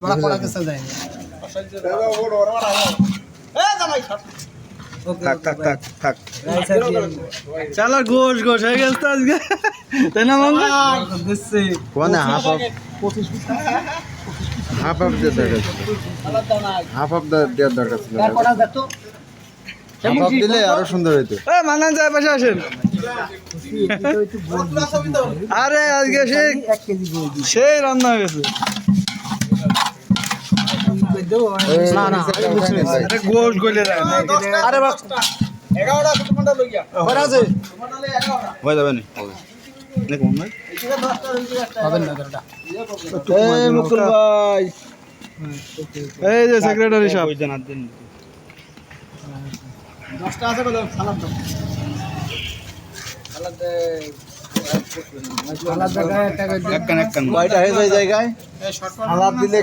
बड़ा पड़ा के चल जाएंगे থাক থাক থাক থাক चलो गोश गोश है गया तो आज तेना मंगा दिससे কোনে হাফ অফ দিয়ে দরকার ছিল হাফ অফ দেওয়ার দরকার ছিল পড়া দেখো হাফ অফ দিলে আরো সুন্দর হতো এ মানান যায় পাশে আসেন আরে আজকে সেই রান্না হয়ে গেছে না না আরে গোশ গলে যায় আরে বাস 11টা তোমারটা লই গিয়া ওরা আছে হয়ে যাবে না নে কোন ভাই হবে না 11টা এই মুকুল ভাই এই যে সেক্রেটারি সাহেব ওই জানার দিন 10টা আছে বলো সালাদ দাও সালাদ জায়গায় টাকা একখান কয়টা হয়ে যায় জায়গায় সালাদ দিলে